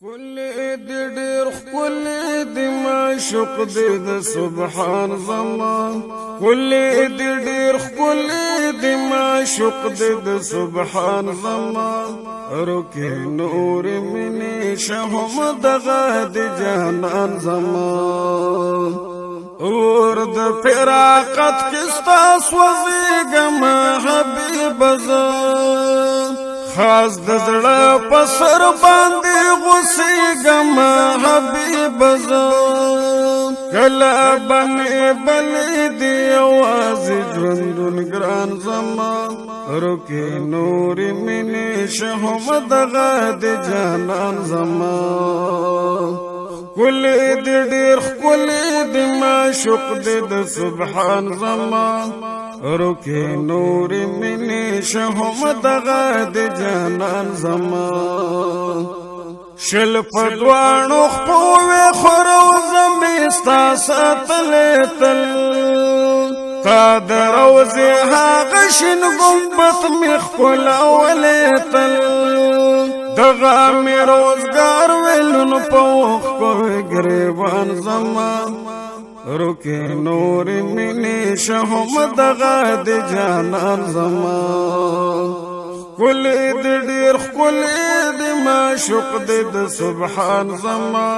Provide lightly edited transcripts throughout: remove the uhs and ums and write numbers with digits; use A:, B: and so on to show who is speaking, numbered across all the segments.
A: كل دير كل دي معشوق دي سبحان زمان كل دير كل دي معشوق دي سبحان زمان ركي نور مني شهم دغاد جانان زمان ورد فراقت كستاس وزيقم حبيب زمان خاص د زړه پسر باندې غوسېږم حبیب زه کله بنې بلې دی یوازې ژوندون ګران زما رکې نورې مینې شهم دغه د جانان زما ښکلې دې ډېر ښکلې دې معشوق دې د سبحان زما رکې نورې مینې شهم دغه د جانان زما شل په دواړو خپو وې خو روزه مې ستا ساتلې تل تا د روزې هغه شین ګمبد مې ښکلولې تل دغه مې روزګار ویلون په اوښکو ګریوان زما رکې نورې مینې شهم دغه د جانان زما ښکلې دې ډېر ښکلې دې معشوق دې د سبحان زما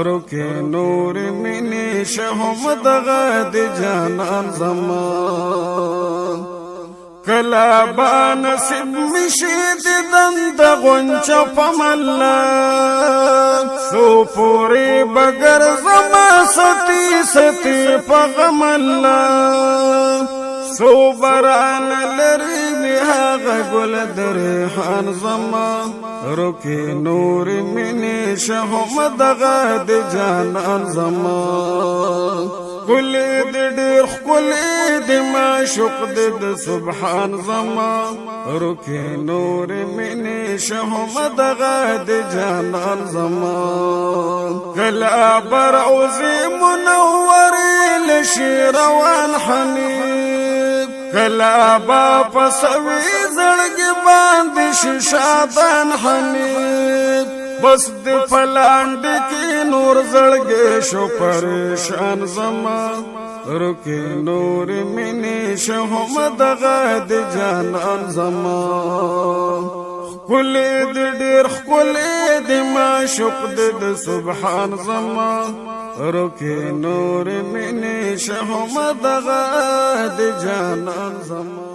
A: رکې نورې مینې شهم دغه د جانان زما کلا با نصیب مشي دیدن د غونچه په مله سو پورې بګر زما ستی ستی په غم الله سو بران لري وی هغه ګل د ریحان زما رکې نورې مینې شهم دغه د جانان زما ښکلې دې ډېر ښکلې دې معشوق دې د سبحان زما رکې نورې مینې شهم دغه د جانان زما کله برعوزې منورې لشي روان حنیب کله با پسوي زړګي باندې شادان حنیب بس د پلاند کی نور زړګي شو پریشان زما رکې نورې مینې شهم دغه د جانان زما ښکلې دې ډېر ښکلې دې معشوق دې د سبحان زما رکې نورې مینې شهم دغه د جانان زما